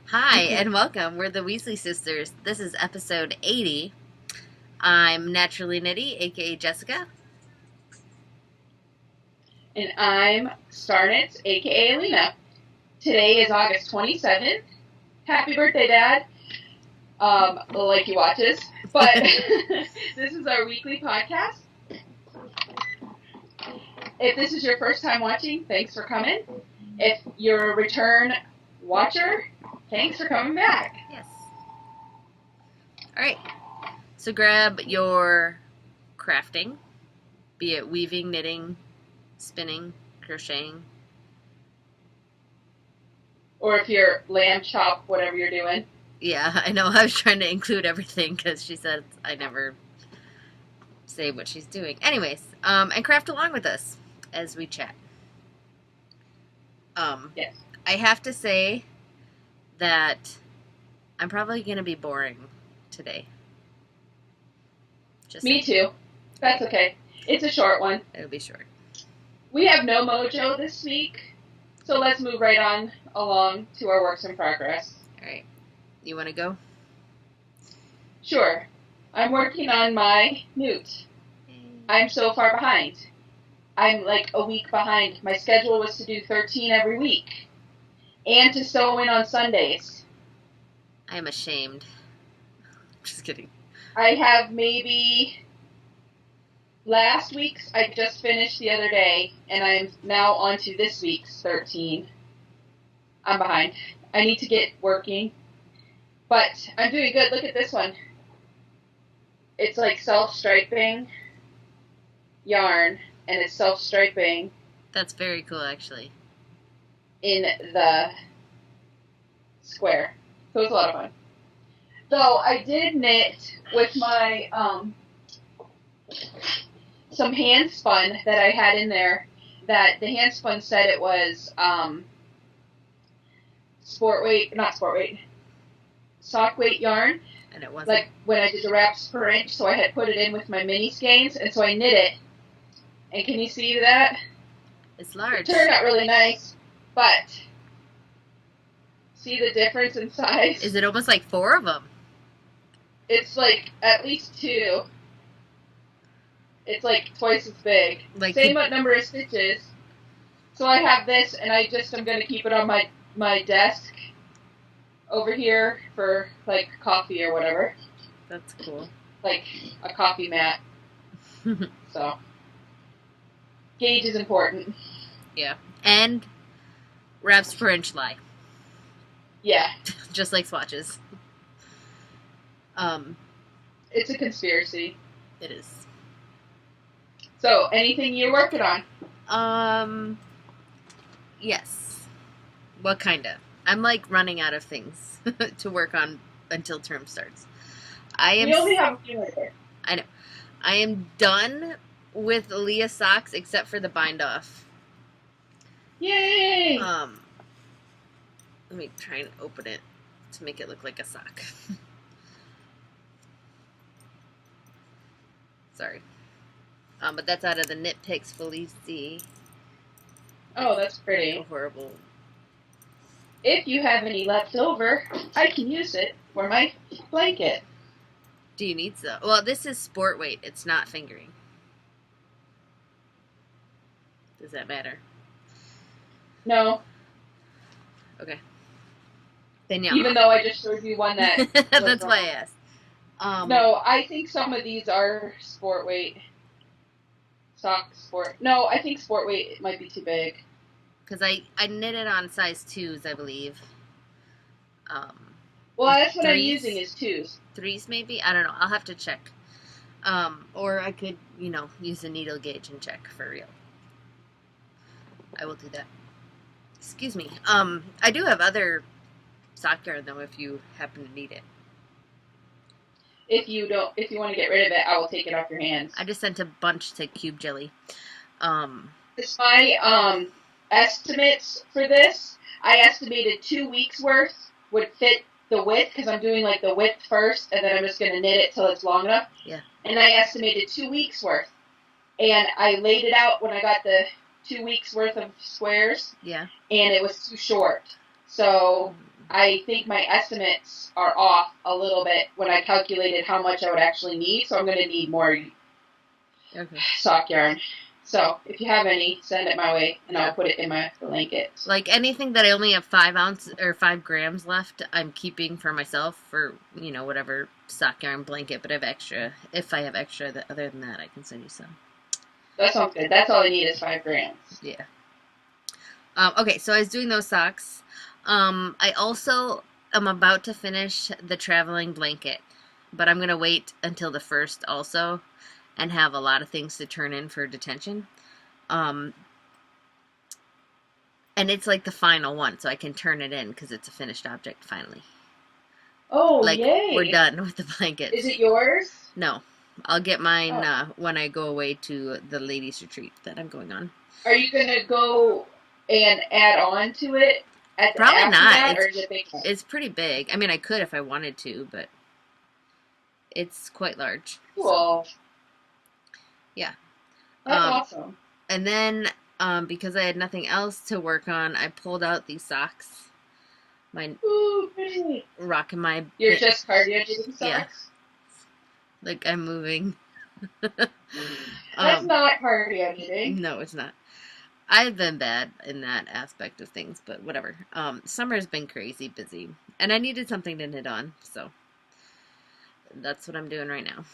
Hi, and welcome. We're the Weasley sisters. This is episode 80. I'm Naturally Nitty, aka Jessica. And I'm Starnitz, aka Allena. Today is August 27th. Happy birthday, Dad. Like he watches. But this is our weekly podcast. If this is your first time watching, thanks for coming. If you're a return watcher, thanks for coming back. Yes. Alright, so grab your crafting, be it weaving, knitting, spinning, crocheting. Or if you're lamb chop, whatever you're doing. Yeah, I know. I was trying to include everything because she said I never say what she's doing. Anyways, and craft along with us as we chat. Yes. I have to say that I'm probably going to be boring today. Me too. That's okay. It's a short one. It'll be short. We have no mojo this week, so let's move right on along to our works in progress. All right. You want to go? Sure. I'm working on my newt. I'm so far behind. I'm like a week behind. My schedule was to do 13 every week and to sew in on Sundays. I am ashamed. Just kidding. I have maybe last week's I just finished the other day, and I'm now on to this week's 13. I'm behind. I need to get working, but I'm doing good. Look at this one. It's like self-striping yarn, and it's self-striping That's very cool, actually. in the square. So it's a lot of fun. Though I did knit with my some hand spun that I had in there. That the hand spun said it was sock weight yarn. And it wasn't. Like when I did the wraps per inch, so I had put it in with my mini skeins, and so I knit it. And can you see that? It's large. It turned out really nice, but see the difference in size? Is it almost like 4 of them? It's like at least 2. It's like twice as big. Like Same number of stitches. So I have this, and I'm going to keep it on my desk over here for like coffee or whatever. That's cool. Like a coffee mat. So gauge is important. Yeah. And wraps per inch lie. Yeah. Just like swatches. It's a conspiracy. It is. So, anything you're working on? Yes. Well, kinda. I'm like running out of things to work on until term starts. We only have a few more. I know. I am done with Leah socks except for the bind off. Yay! Let me try and open it to make it look like a sock. Sorry. But that's out of the Knit Picks Felici. Oh, that's pretty. Horrible. If you have any left over, I can use it for my blanket. Do you need some? Well, this is sport weight. It's not fingering. Does that matter? No. Okay. Then yeah. Even though I just showed you one that... That's why I asked. No, I think some of these are sport weight. No, I think sport weight might be too big. Because I knit it on size 2s, I believe. Well, that's what I'm using is 2s. 3s maybe? I don't know. I'll have to check. Or I could, use a needle gauge and check for real. I will do that. Excuse me. I do have other sock yarn though if you happen to need it. If you want to get rid of it, I will take it off your hands. I just sent a bunch to Cube Jelly. It's my estimates for this. I estimated 2 weeks worth would fit the width because I'm doing like the width first, and then I'm just going to knit it till it's long enough. Yeah. And I estimated 2 weeks worth, and I laid it out when I got the 2 weeks worth of squares. Yeah. And it was too short. So I think my estimates are off a little bit when I calculated how much I would actually need. So I'm going to need more Okay. sock yarn. So if you have any, send it my way, and Yeah. I'll put it in my blanket. Like anything that I only have 5 ounces or 5 grams left, I'm keeping for myself for, you know, whatever sock yarn blanket. But I have extra. If I have extra, other than that, I can send you some. That sounds good. That's all I need is 5 grams. Yeah. Okay, so I was doing those socks. I also am about to finish the traveling blanket, but I'm gonna wait until the 1st also, and have a lot of things to turn in for detention. And it's like the final one, so I can turn it in because it's a finished object finally. Oh, Like, yay! we're done with the blankets. Is it yours? No, I'll get mine when I go away to the ladies' retreat that I'm going on. Are you gonna go and add on to it at the, Probably after not. that, or is it big? It's pretty big. I mean, I could if I wanted to, but it's quite large. Cool. So, yeah. That's awesome. And then, because I had nothing else to work on, I pulled out these socks. Ooh, pretty. Rocking my... You're just cardio doing socks? Yeah. Like I'm moving. That's not cardio knitting. No, it's not. I've been bad in that aspect of things, but whatever. Summer's been crazy busy, and I needed something to knit on, so that's what I'm doing right now.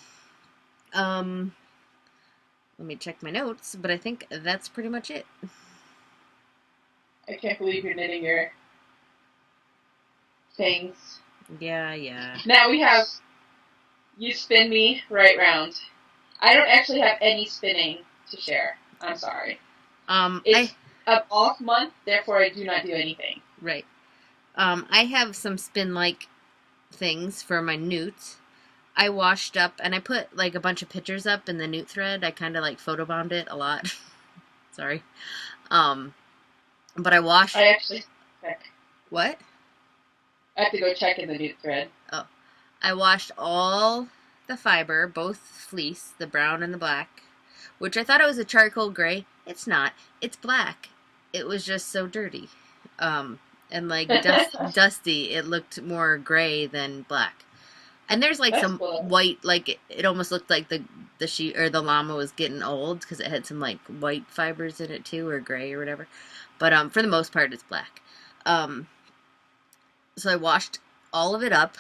Let me check my notes, but I think that's pretty much it. I can't believe you're knitting your things. Yeah. Now we have you spin me right round. I don't actually have any spinning to share. I'm sorry. It's an off month, therefore I do not do anything. Right. I have some spin-like things for my newts. I washed up, and I put, like, a bunch of pictures up in the newt thread. I kind of, like, photobombed it a lot. Sorry. But I washed... I actually... Check. What? I have to go check in the newt thread. Oh. I washed all the fiber, both fleece, the brown and the black, which I thought it was a charcoal gray. It's not. It's black. It was just so dirty. And, like, dusty. It looked more gray than black. And there's like some white, like it almost looked like the sheep or the llama was getting old because it had some like white fibers in it too, or gray or whatever. But for the most part, it's black. So I washed all of it up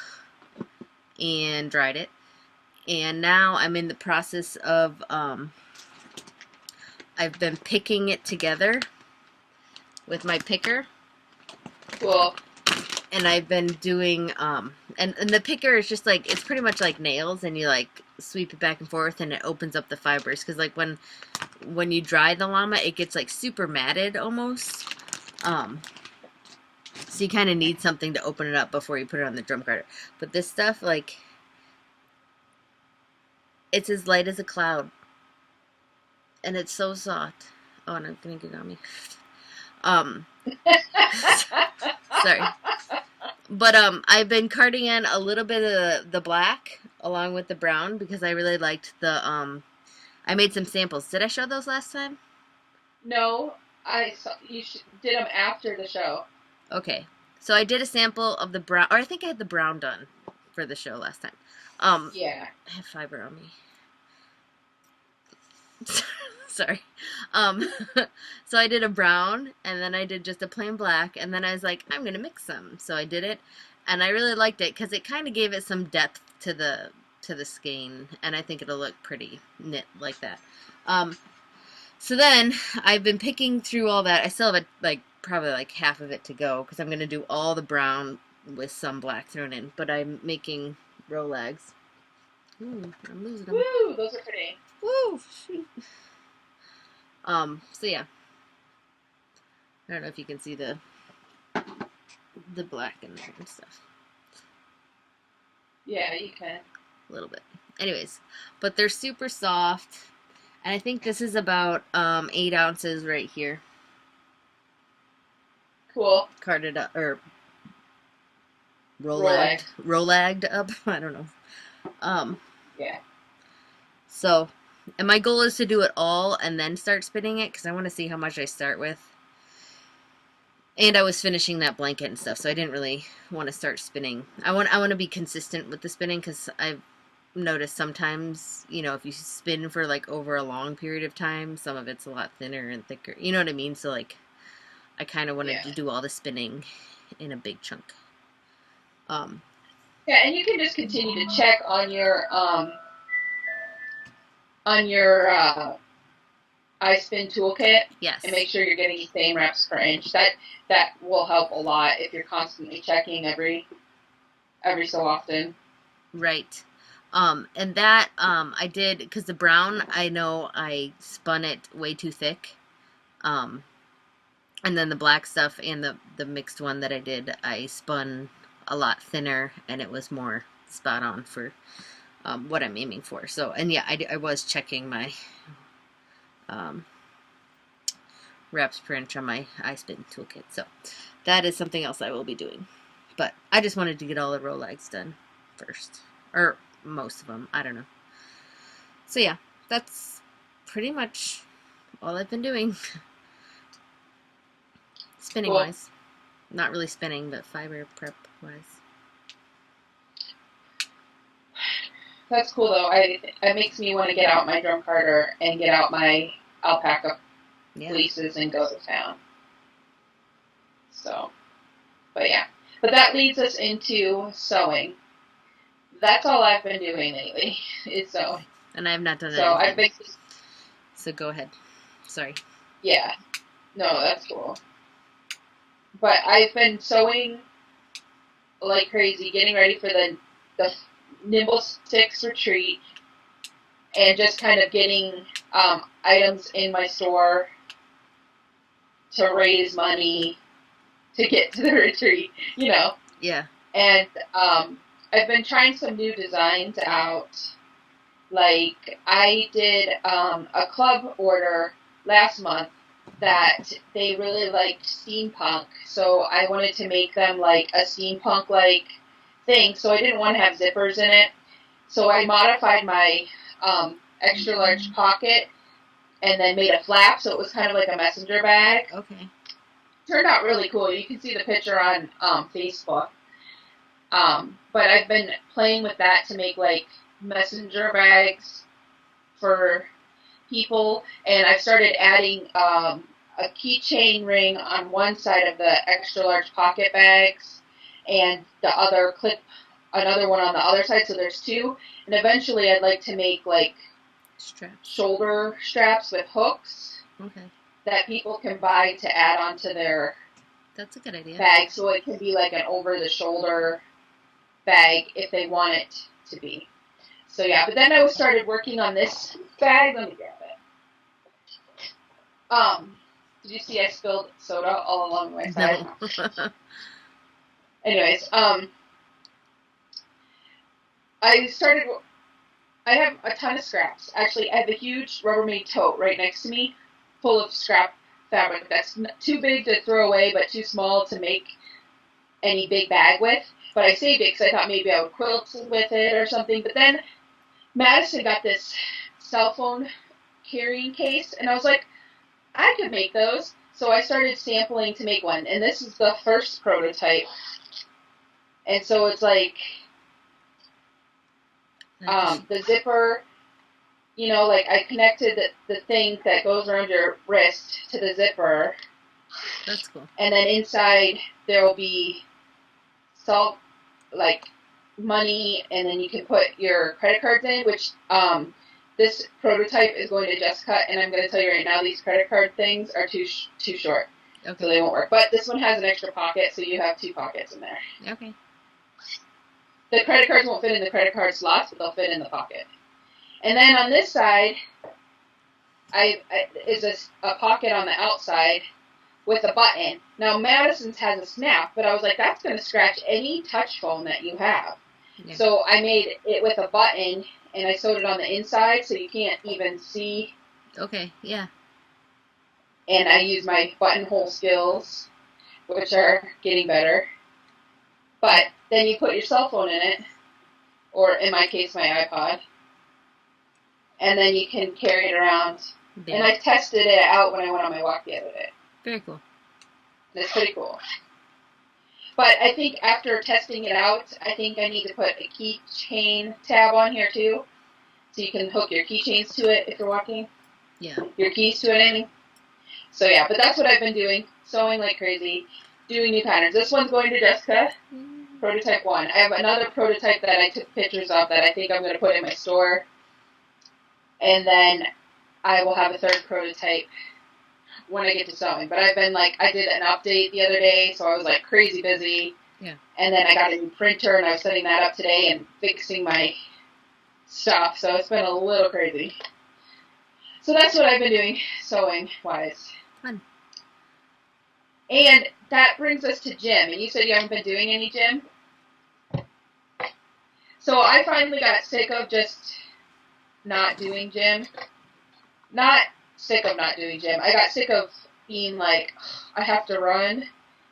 and dried it, and now I'm in the process of I've been picking it together with my picker. Cool. And I've been doing, and the picker is just like, it's pretty much like nails, and you like sweep it back and forth, and it opens up the fibers, because like when you dry the llama, it gets like super matted almost, so you kind of need something to open it up before you put it on the drum carder. But this stuff, like, it's as light as a cloud, and it's so soft. Oh, and I'm gonna get on me. Sorry. But I've been carding in a little bit of the black along with the brown because I really liked the I made some samples. Did I show those last time? No, I saw you did them after the show. Okay. So I did a sample of the brown, or I think I had the brown done for the show last time. Yeah. I have fiber on me. Sorry. So I did a brown, and then I did just a plain black, and then I was like, I'm gonna mix them. So I did it, and I really liked it because it kind of gave it some depth to the skein, and I think it'll look pretty knit like that. So then I've been picking through all that. I still have like probably like half of it to go because I'm gonna do all the brown with some black thrown in. But I'm making rolags. Ooh, I'm losing them. Woo, those are pretty. Woo, shoot. So yeah. I don't know if you can see the black in there and stuff. Yeah, you can. A little bit. Anyways, but they're super soft, and I think this is about 8 ounces right here. Cool. Carded up, or rolagged up. I don't know. Yeah. So, and my goal is to do it all and then start spinning it because I want to see how much I start with. And I was finishing that blanket and stuff, so I didn't really want to start spinning. I want to be consistent with the spinning, because I've noticed sometimes, you know, if you spin for like over a long period of time, some of it's a lot thinner and thicker. You know what I mean? So like, I kind of wanted to do all the spinning in a big chunk. Yeah, and you can just continue to check on your iSpin toolkit, Yes. and make sure you're getting the same reps per inch. That will help a lot if you're constantly checking every so often. Right. And that I did, because the brown, I know I spun it way too thick. And then the black stuff and the mixed one that I did, I spun a lot thinner, and it was more spot on for what I'm aiming for. So, and yeah, I was checking my reps per inch on my iSpin toolkit. So that is something else I will be doing. But I just wanted to get all the row legs done first. Or most of them. I don't know. So yeah, that's pretty much all I've been doing. Spinning wise. Not really spinning, but fiber prep wise. That's cool though. It makes me want to get out my drum carder and get out my alpaca fleeces and go to town. So, but yeah. But that leads us into sewing. That's all I've been doing lately, is sewing. And I have not done anything. I've been. So go ahead. Sorry. Yeah. No, that's cool. But I've been sewing like crazy, getting ready for the Nimble Sticks retreat, and just kind of getting items in my store to raise money to get to the retreat, you know. Yeah. And I've been trying some new designs out. Like, I did a club order last month that they really liked steampunk, so I wanted to make them like a steampunk-like thing, so I didn't want to have zippers in it. So I modified my extra large pocket and then made a flap, so it was kind of like a messenger bag. Okay. Turned out really cool. You can see the picture on Facebook. But I've been playing with that to make like messenger bags for people, and I've started adding a keychain ring on one side of the extra large pocket bags, and the other another one on the other side, so there's two. And eventually I'd like to make like shoulder straps with hooks. Okay. That people can buy to add onto their That's a good idea. bag, so it can be like an over-the-shoulder bag if they want it to be. So yeah, but then I started working on this bag. Let me grab it. Did you see I spilled soda all along my side? No. Anyways, I have a ton of scraps. Actually, I have a huge Rubbermaid tote right next to me, full of scrap fabric that's too big to throw away, but too small to make any big bag with. But I saved it because I thought maybe I would quilt with it or something. But then Madison got this cell phone carrying case, and I was like, I could make those. So I started sampling to make one, and this is the first prototype. And so it's like the zipper, you know, like I connected the thing that goes around your wrist to the zipper. That's cool. And then inside there will be like money, and then you can put your credit cards in, which this prototype is going to Jessica, and I'm going to tell you right now, these credit card things are too short. Okay. So they won't work. But this one has an extra pocket, so you have two pockets in there. Okay. The credit cards won't fit in the credit card slots, but they'll fit in the pocket. And then on this side, is a pocket on the outside with a button. Now, Madison's has a snap, but I was like, that's going to scratch any touch phone that you have. Yeah. So I made it with a button, and I sewed it on the inside so you can't even see. Okay, yeah. And I used my buttonhole skills, which are getting better. But then you put your cell phone in it, or in my case, my iPod, and then you can carry it around. There. And I tested it out when I went on my walk the other day. Very cool. And it's pretty cool. But I think after testing it out, I think I need to put a keychain tab on here too. So you can hook your keychains to it if you're walking. Yeah. Your keys to it, I mean. So yeah, but that's what I've been doing. Sewing like crazy. Doing new patterns. This one's going to Jessica. Prototype 1. I have another prototype that I took pictures of that I think I'm going to put in my store. And then I will have a third prototype when I get to sewing. But I've been like, I did an update the other day, so I was like crazy busy. Yeah. And then I got a new printer, and I was setting that up today and fixing my stuff. So it's been a little crazy. So that's what I've been doing, sewing-wise. Fun. And that brings us to gym. And you said you haven't been doing any gym? So I finally got sick of just not doing gym. Not sick of not doing gym. I got sick of being like, I have to run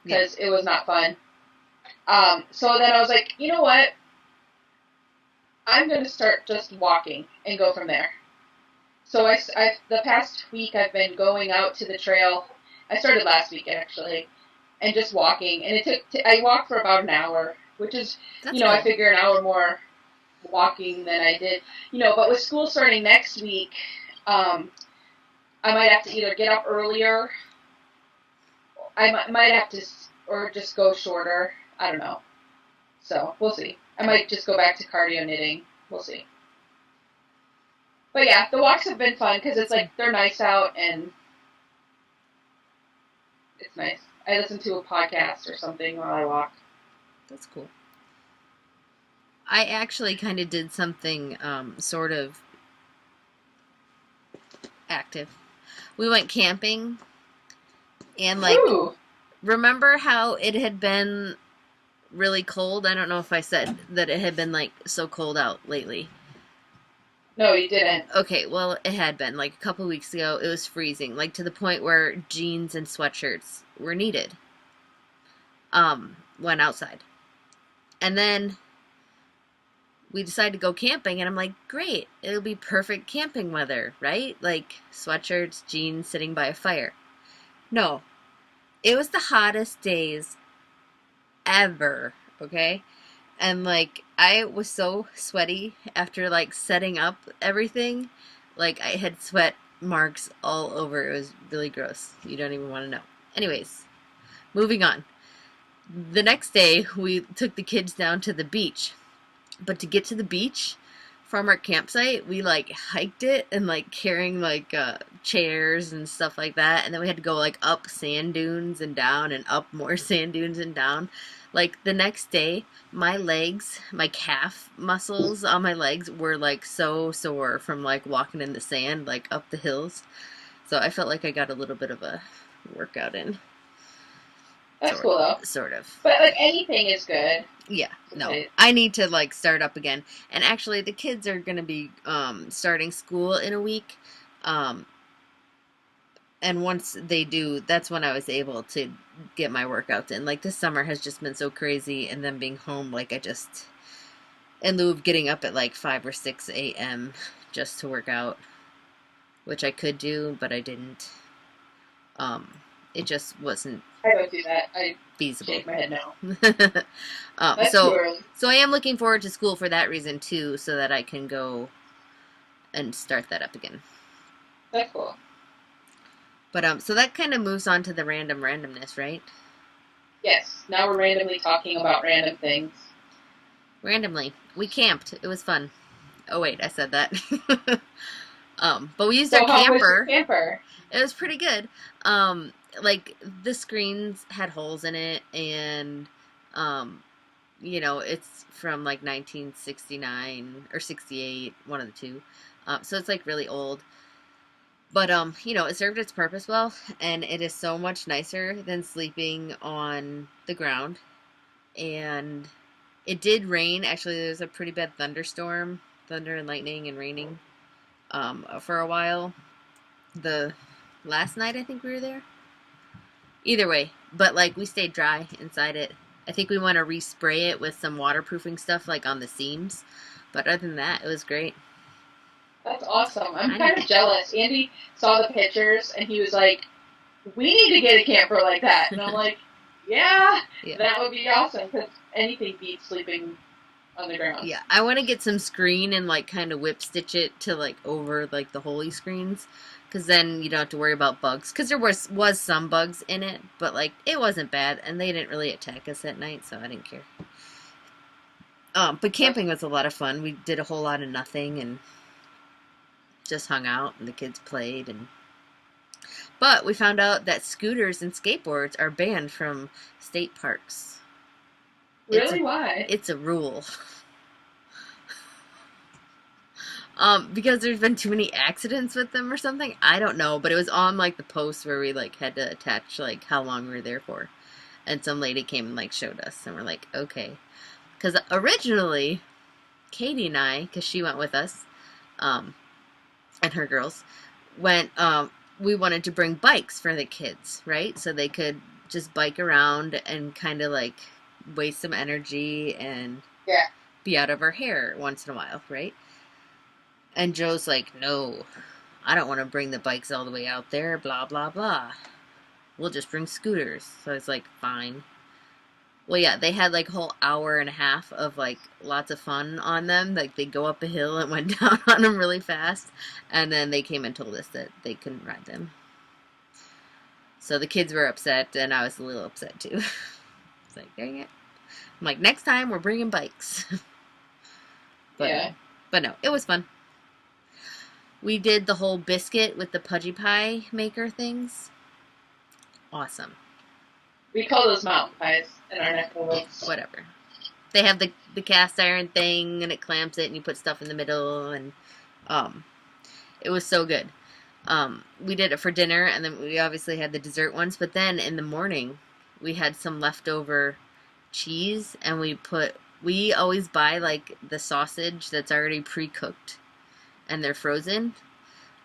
because it was not fun. So then I was like, you know what? I'm going to start just walking and go from there. So the past week I've been going out to the trail. I started last week actually, and just walking. And I walked for about an hour, which is, That's I figure an hour more walking than I did. But with school starting next week, I might have to either get up earlier. I might have to, or just go shorter. I don't know. So we'll see. I might just go back to cardio knitting. We'll see. But yeah, the walks have been fun because it's like they're nice out and it's nice. I listen to a podcast or something while I walk. That's cool. I actually kind of did something sort of active. We went camping and remember how it had been really cold? I don't know if I said that it had been like so cold out lately. No, you didn't. Okay, well, it had been. Like a couple weeks ago, it was freezing. Like to the point where jeans and sweatshirts were needed. Went outside. And then we decided to go camping, and I'm like, great, it'll be perfect camping weather, right? Like sweatshirts, jeans, sitting by a fire. No. It was the hottest days ever, okay? And like I was so sweaty after like setting up everything. Like I had sweat marks all over. It was really gross. You don't even want to know. Anyways, moving on. The next day we took the kids down to the beach. But to get to the beach from our campsite, we like hiked it and like carrying like chairs and stuff like that. And then we had to go like up sand dunes and down and up more sand dunes and down. Like the next day, my legs, my calf muscles on my legs were like so sore from like walking in the sand, like up the hills. So I felt like I got a little bit of a workout in. That's cool though. Sort of. But like anything is good. Yeah, no. I need to like start up again. And actually the kids are going to be starting school in a week. And once they do, that's when I was able to get my workouts in. Like this summer has just been so crazy, and then being home, like I just, in lieu of getting up at like 5 or 6 a.m. just to work out, which I could do, but I didn't. It just wasn't. I don't do that. I feasible. Shake my head no. That's too early. So I am looking forward to school for that reason too, so that I can go and start that up again. That's cool. But so that kind of moves on to the randomness, right? Yes. Now we're randomly talking about random things. Randomly. We camped. It was fun. Oh wait, I said that. But we used our camper. How was your camper? It was pretty good. Like the screens had holes in it, and it's from like 1969 or 68, one of the two. So it's like really old. But, it served its purpose well, and it is so much nicer than sleeping on the ground. And it did rain. Actually, there was a pretty bad thunderstorm, thunder and lightning and raining, for a while. The last night I think we were there. Either way, but, like, we stayed dry inside it. I think we want to respray it with some waterproofing stuff, like, on the seams. But other than that, it was great. That's awesome. I'm kind of jealous. Andy saw the pictures, and he was like, we need to get a camper like that. And I'm like, yeah, Yeah. that would be awesome because anything beats sleeping on the ground. Yeah, I want to get some screen and like kind of whip stitch it to like over like the holy screens, because then you don't have to worry about bugs. Because there was some bugs in it, but like it wasn't bad, and they didn't really attack us at night, so I didn't care. But camping was a lot of fun. We did a whole lot of nothing and just hung out, and the kids played. But we found out that scooters and skateboards are banned from state parks. Really? Why? It's a rule. Because there's been too many accidents with them or something. I don't know, but it was on like the post where we like had to attach like how long we were there for, and some lady came and like showed us, and we're like, okay, because originally Katie and I, because she went with us, and her girls went. We wanted to bring bikes for the kids, right? So they could just bike around and kind of like waste some energy and be out of our hair once in a while, right? And Joe's like, no, I don't want to bring the bikes all the way out there, blah, blah, blah. We'll just bring scooters. So I was like, fine. Well, yeah, they had like a whole hour and a half of like lots of fun on them. Like they go up a hill and went down on them really fast. And then they came and told us that they couldn't ride them. So the kids were upset, and I was a little upset too. It's like, dang it. I'm like, next time we're bringing bikes. But no, it was fun. We did the whole biscuit with the pudgy pie maker things. Awesome. We call those mountain pies in our neck of the woods. Whatever. They have the cast iron thing, and it clamps it, and you put stuff in the middle, and it was so good. We did it for dinner, and then we obviously had the dessert ones, but then in the morning we had some leftover cheese, and we always buy like the sausage that's already pre-cooked, and they're frozen,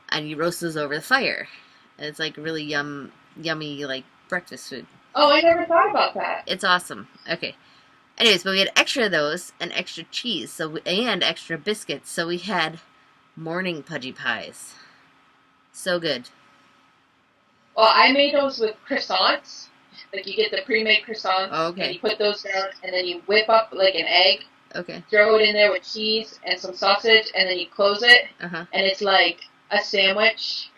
and you roast those over the fire. And it's like really yummy like breakfast food. Oh, I never thought about that. It's awesome. Okay. Anyways, but we had extra of those and extra cheese, and extra biscuits, so we had morning pudgy pies. So good. Well, I made those with croissants. Like you get the pre-made croissants, and you put those down, and then you whip up like an egg. Okay. Throw it in there with cheese and some sausage, and then you close it, and it's like a sandwich.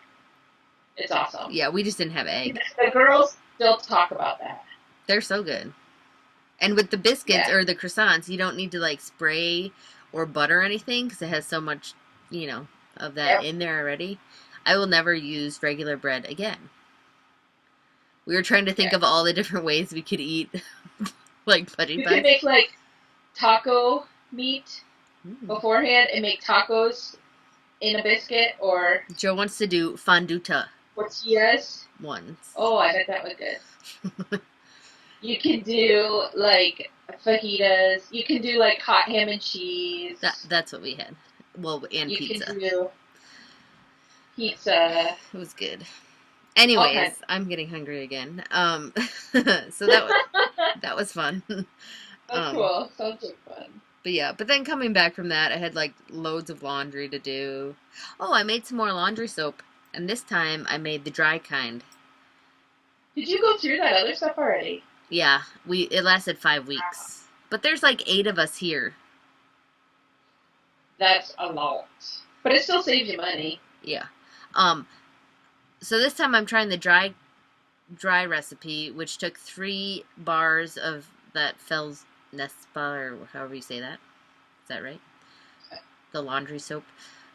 It's awesome. Yeah, we just didn't have egg. The girls still talk about that. They're so good. And with the biscuits or the croissants, you don't need to like spray or butter anything because it has so much, of that in there already. I will never use regular bread again. We were trying to think of all the different ways we could eat like pudgy pies. You could make like taco meat beforehand and make tacos in a biscuit, or Joe wants to do fonduta. Tortillas. Ones. Oh, I bet that was good. You can do like fajitas. You can do like hot ham and cheese. That's what we had. Well, and you pizza. You can do pizza. It was good. Anyways, I'm getting hungry again. So that was fun. That's cool. Sounds like fun. But then coming back from that, I had like loads of laundry to do. Oh, I made some more laundry soap, and this time I made the dry kind. Did you go through that other stuff already? Yeah, it lasted 5 weeks. But there's like 8 of us here. That's a lot. But it still saves you money. Yeah. So this time I'm trying the dry recipe, which took 3 bars of that Fells Nespa, or however you say that. Is that right? The laundry soap.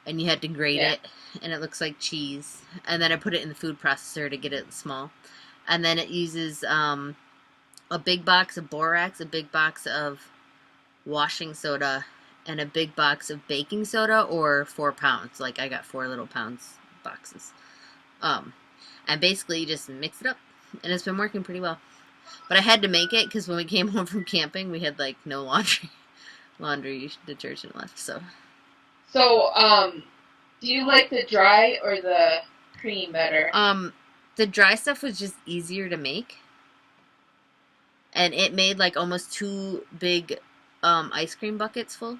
And you had to grate it, and it looks like cheese. And then I put it in the food processor to get it small. And then it uses a big box of borax, a big box of washing soda, and a big box of baking soda, or 4 pounds. Like I got 4 little pounds boxes. And basically you just mix it up, and it's been working pretty well. But I had to make it because when we came home from camping, we had like no laundry detergent left. So, do you like the dry or the cream better? The dry stuff was just easier to make, and it made like almost 2 big ice cream buckets full.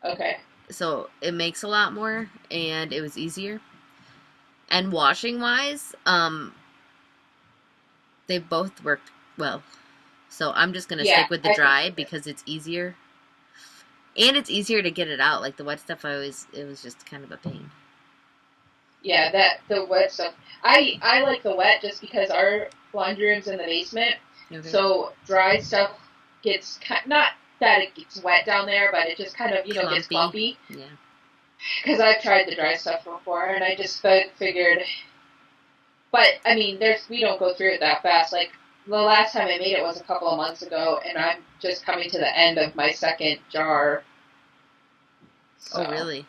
Okay. So it makes a lot more, and it was easier. And washing wise, they both worked well. So I'm just gonna Yeah, stick with the I think dry so. because it's easier. And it's easier to get it out. Like the wet stuff it was just kind of a pain. Yeah, the wet stuff. I like the wet just because our laundry room's in the basement, Okay. so dry stuff gets not that it gets wet down there, but it just kind of gets Clumpy. clumpy. Yeah. Because I've tried the dry stuff before, and I just figured. But I mean, we don't go through it that fast. Like the last time I made it was a couple of months ago, and I'm just coming to the end of my second jar. Oh, So really?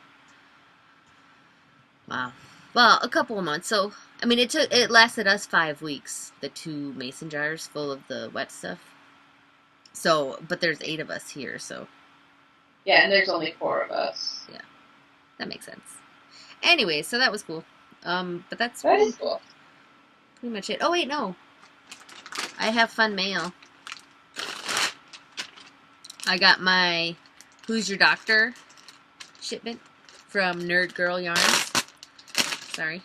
Wow. Well, a couple of months. So, I mean, it lasted us 5 weeks. The 2 mason jars full of the wet stuff. So, but there's 8 of us here, so yeah, and there's only 4 of us. yeah, that makes sense. Anyway, so that was cool. But that's That is cool. pretty much it. Oh wait, no, I have fun mail. I got my Who's Your Doctor shipment from Nerd Girl Yarns. Sorry.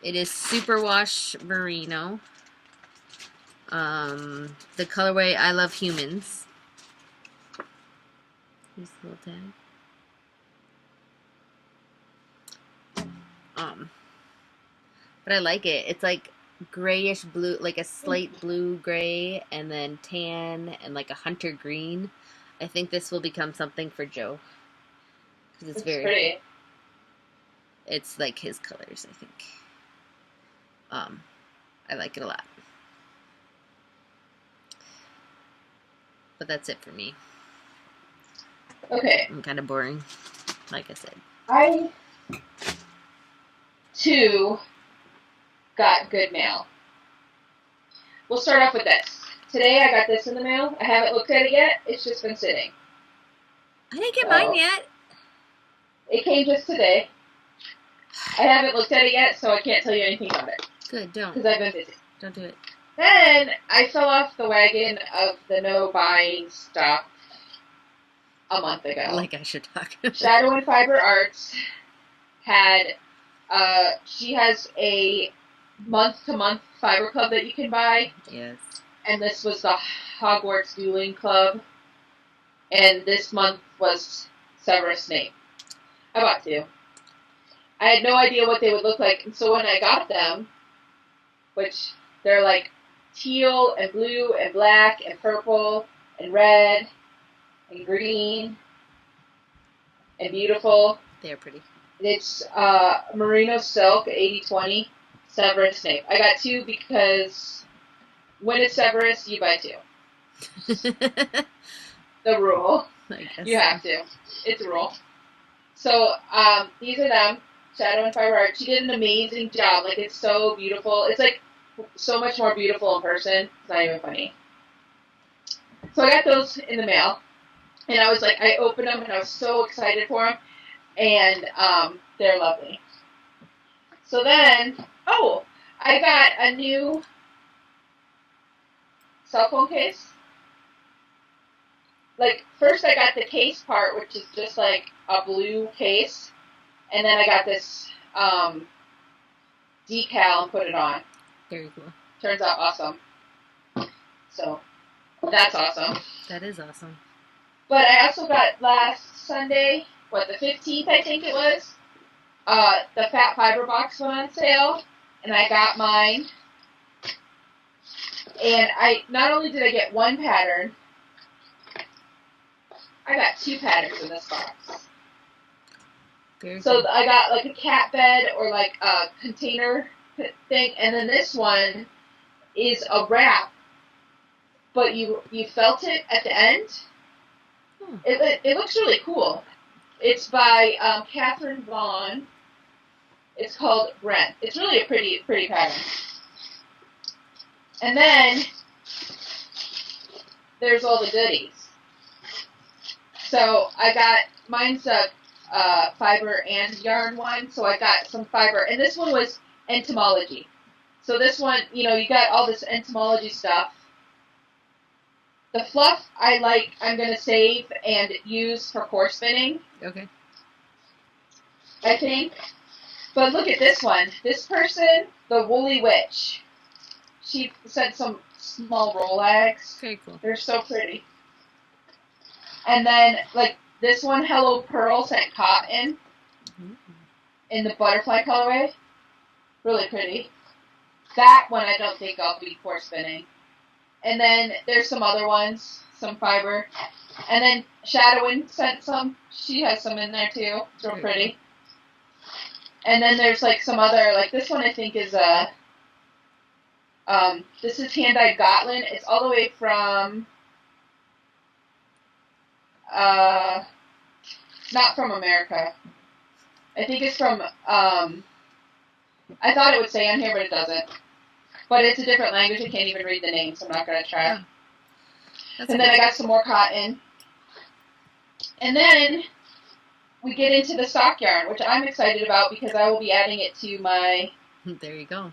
It is Superwash Merino. The colorway I Love Humans. Here's the little tag. But I like it. It's like grayish blue, like a slate blue gray, and then tan, and like a hunter green. I think this will become something for Joe because it's It's pretty. it's like his colors. I think. I like it a lot. But that's it for me. Okay. I'm kind of boring, like I said. I too got good mail. We'll start off with this. Today I got this in the mail. I haven't looked at it yet. It's just been sitting. I didn't get mine So yet. it came just today. I haven't looked at it yet, so I can't tell you anything about it. Good, don't. Because I've been busy. Don't do it. Then I fell off the wagon of the no buying stuff a month ago. Like I should talk. Shadow and Fiber Arts had, she has a month-to-month fiber club that you can buy. Yes. And this was the Hogwarts Dueling Club. And this month was Severus Snape. I bought 2. I had no idea what they would look like, and so when I got them, which they're like teal and blue and black and purple and red and green and beautiful. They're pretty. It's Merino Silk 80/20 Severus Snape. I got 2 because when it's Severus, you buy 2. The rule. I guess You have to. It's a rule. So these are them. Shadow and Fiber Art. She did an amazing job. Like, it's so beautiful. It's like so much more beautiful in person. It's not even funny. So I got those in the mail, and I opened them, and I was so excited for them, and they're lovely. So then, I got a new cell phone case. Like, first I got the case part, which is just like a blue case. And then I got this decal and put it on. Very cool. Turns out awesome. So, that's awesome. That is awesome. But I also got last Sunday, the 15th I think it was, the Fat Fiber box went on sale. And I got mine. And not only did I get 1 pattern, I got 2 patterns in this box. So I got like a cat bed or like a container thing, and then this one is a wrap, but you felt it at the end. It looks really cool. It's by Catherine Vaughn. It's called Brent. It's really a pretty pattern. And then there's all the goodies. So I got mine's a fiber and yarn one, so I got some fiber, and this one was entomology. So this one, you got all this entomology stuff. The fluff I'm gonna save and use for core spinning. Okay. I think. But look at this one. This person, the Woolly Witch. she sent some small roll eggs. Very cool. They're so pretty. And then, like, this one, Hello Pearl, sent cotton in the butterfly colorway. Really pretty. That one I don't think I'll be for spinning. And then there's some other ones, some fiber. And then Shadowin sent some. She has some in there too. It's real pretty. And then there's like some other, like this one I think is this is hand-dyed Gotland. It's all the way from, not from America. I think it's from, I thought it would say on here, but it doesn't. But it's a different language. I can't even read the name, so I'm not going to try. Oh. And then I got some more cotton. And then we get into the sock yarn, which I'm excited about because I will be adding it to my... There you go.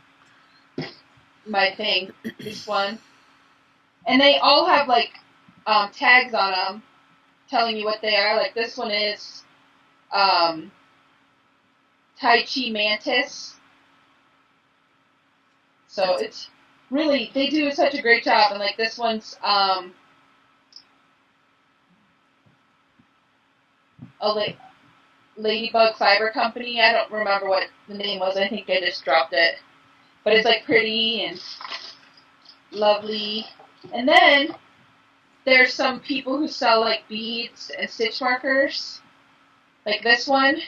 My thing, this one. And they all have, like, tags on them telling you what they are. Like, this one is Tai Chi Mantis. So it's really, they do such a great job. And, like, this one's a Ladybug Fiber Company. I don't remember what the name was. I think I just dropped it. But it's, like, pretty and lovely. And then there's some people who sell, like, beads and stitch markers. Like this one.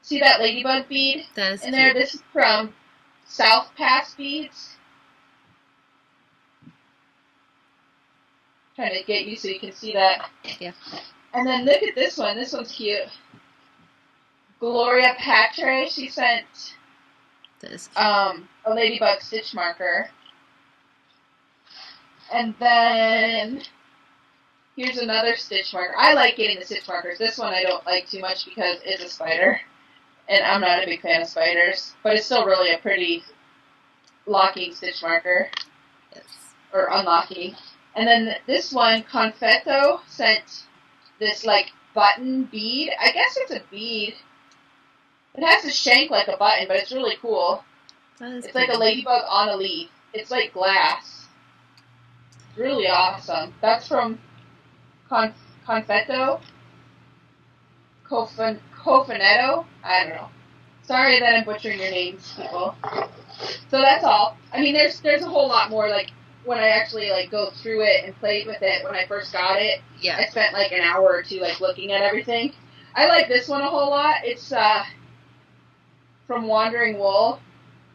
See that ladybug bead? That is in there? cute. This is from South Pass Beads. Trying to get you so you can see that. Yeah. And then look at this one. This one's cute. Gloria Patre. She sent... That is cute. a ladybug stitch marker. And then here's another stitch marker. I like getting the stitch markers. This one I don't like too much because it's a spider. And I'm not a big fan of spiders. But it's still really a pretty locking stitch marker. Yes. Or unlocking. And then this one, Confetto, sent this like button bead. I guess it's a bead. It has a shank like a button, but it's really cool. It's like a ladybug on a leaf. It's like glass. Really awesome. That's from Confetto. Cofanetto? I don't know. Sorry that I'm butchering your names, people. So that's all. I mean, there's a whole lot more, like, when I actually, like, go through it and played with it when I first got it. Yeah. I spent, like, an hour or two, like, looking at everything. I like this one a whole lot. It's, from Wandering Wool.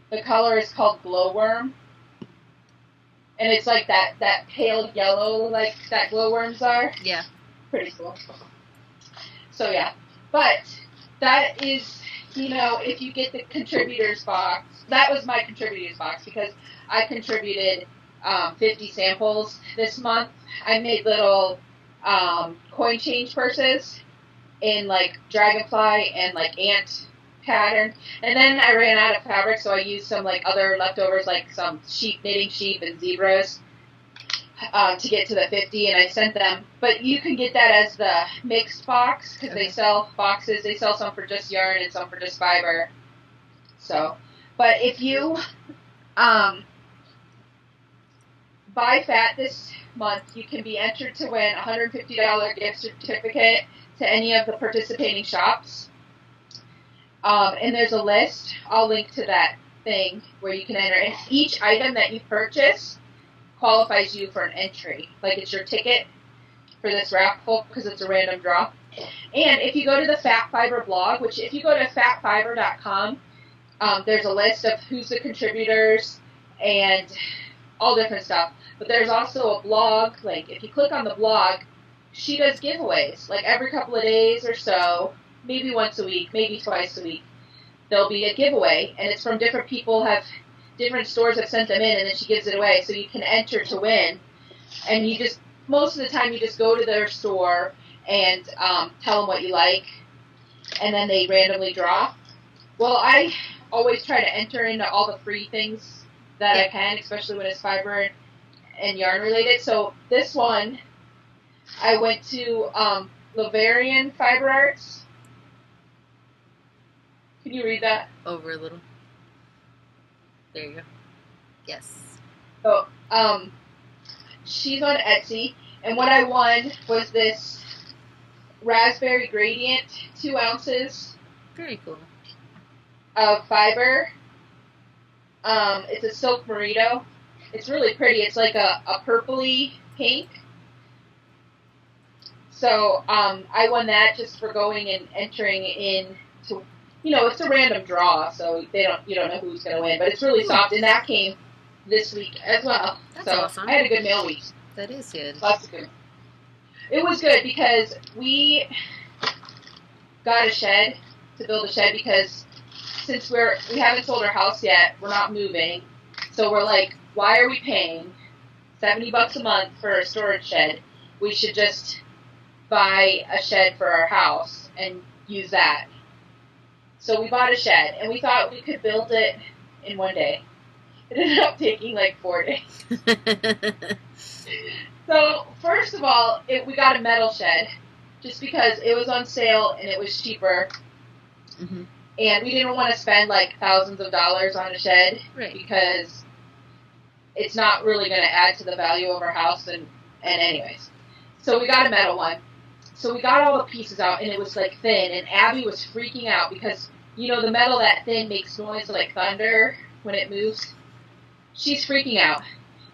The color is called Glowworm. And it's like that pale yellow, like that glowworms are. Yeah. Pretty cool. So, yeah. But that is, you know, if you get the contributors box. That was my contributors box because I contributed 50 samples this month. I made little coin change purses in, like, dragonfly and, like, ant pattern, and then I ran out of fabric, so I used some like other leftovers, like some knitting sheep and zebras, to get to the 50, and I sent them. But you can get that as the mixed box because they sell boxes. They sell some for just yarn and some for just fiber. So, but if you buy fat this month, you can be entered to win a $150 gift certificate to any of the participating shops. And there's a list. I'll link to that thing where you can enter. And each item that you purchase qualifies you for an entry. Like, it's your ticket for this raffle because it's a random draw. And if you go to the Fat Fiber blog, which if you go to fatfiber.com, there's a list of who's the contributors and all different stuff. But there's also a blog. Like, if you click on the blog, she does giveaways. Like, every couple of days or so. Maybe once a week, maybe twice a week, there'll be a giveaway, and it's from different people, different stores have sent them in, and then she gives it away, so you can enter to win, and you just, most of the time, you just go to their store and tell them what you like, and then they randomly draw. Well, I always try to enter into all the free things that I can, especially when it's fiber and yarn related, so this one, I went to Lavarian Fiber Arts. Can you read that? Over a little. There you go. Yes. So, she's on Etsy, and what I won was this raspberry gradient, 2 ounces Very cool. of fiber. It's a silk merino. It's really pretty. It's like a purpley pink. So I won that just for going and entering in to, it's a random draw, so you don't know who's gonna win, but it's really soft, and that came this week as well. That's so awesome. I had a good mail week. That is good. Lots of good. It was good because we got a shed to build a shed because since we haven't sold our house yet, we're not moving, so we're like, why are we paying $70 a month for a storage shed? We should just buy a shed for our house and use that. So we bought a shed, and we thought we could build it in one day. It ended up taking like 4 days. So first of all, we got a metal shed just because it was on sale and it was cheaper. Mm-hmm. And we didn't want to spend like thousands of dollars on a shed, right, because it's not really going to add to the value of our house. And anyways, so we got a metal one. So we got all the pieces out, and it was like thin, and Abby was freaking out because, the metal that thin makes noise like thunder when it moves. She's freaking out.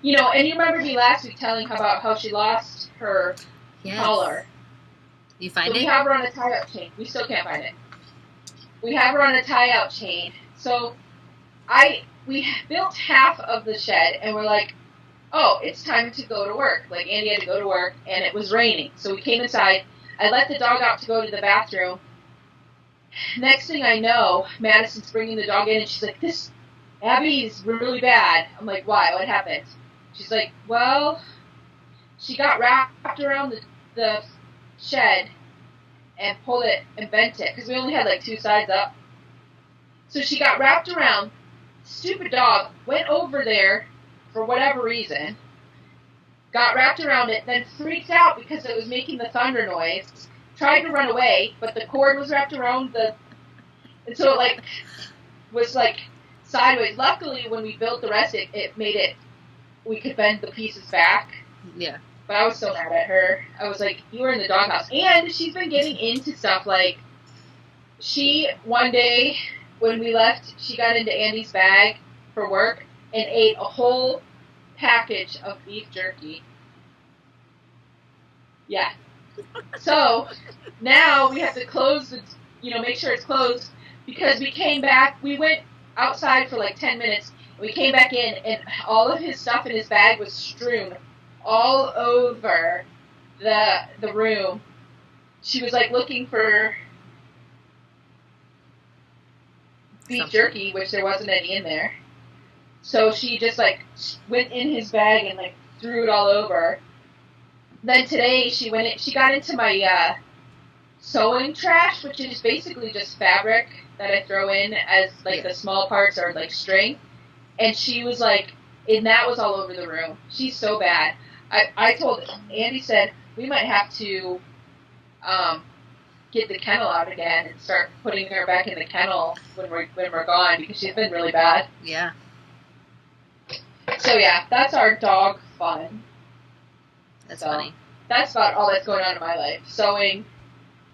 And you remember me last week telling about how she lost her collar. You find it? We have her on a tie-up chain. We still can't find it. We have her on a tie-up chain. So we built half of the shed, and we're like, oh, it's time to go to work. Like, Andy had to go to work, and it was raining. So we came inside. I let the dog out to go to the bathroom. Next thing I know, Madison's bringing the dog in, and she's like, Abby's really bad. I'm like, why? What happened? She's like, well, she got wrapped around the shed and pulled it and bent it, because we only had like 2 sides up. So she got wrapped around. Stupid dog went over there for whatever reason, got wrapped around it, then freaked out because it was making the thunder noise, tried to run away, but the cord was wrapped around and so it was sideways. Luckily, when we built the rest, it made it, we could bend the pieces back. Yeah. But I was so mad at her. I was like, you were in the doghouse. And she's been getting into stuff like, one day when we left, she got into Andy's bag for work and ate a whole package of beef jerky. Yeah. So now we have to close make sure it's closed, because we came back, we went outside for like 10 minutes, and we came back in, and all of his stuff in his bag was strewn all over the room. She was like looking for beef jerky, which there wasn't any in there. So she just went in his bag and threw it all over. Then today she got into my sewing trash, which is basically just fabric that I throw in as the small parts are string. And she was and that was all over the room. She's so bad. I told Andy, said we might have to get the kennel out again and start putting her back in the kennel when we're gone, because she's been really bad. Yeah. So yeah, that's our dog fun. That's funny. That's about all that's going on in my life. Sewing,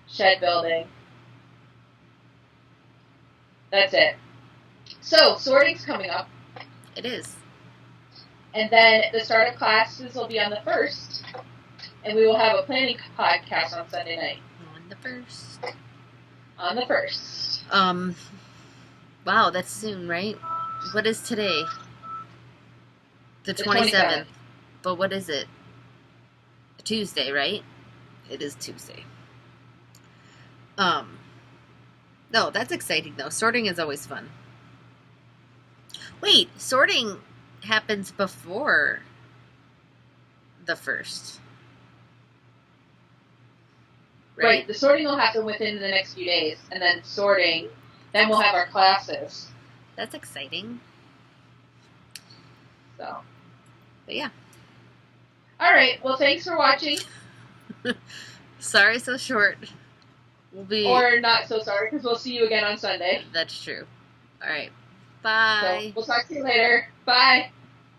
shed building. That's it. So, sorting's coming up. It is. And then the start of classes will be on the 1st. And we will have a planning podcast on Sunday night. On the 1st. On the 1st. Wow, that's soon, right? What is today? The 27th. But what is it? Tuesday, right? It is Tuesday. No, that's exciting though. Sorting is always fun. Wait, sorting happens before the 1st. Right, the sorting will happen within the next few days, and then sorting, then we'll have our classes. That's exciting. So. But yeah. Alright, well thanks for watching. Sorry so short. Or not so sorry, because we'll see you again on Sunday. That's true. Alright. Bye. So, we'll talk to you later. Bye.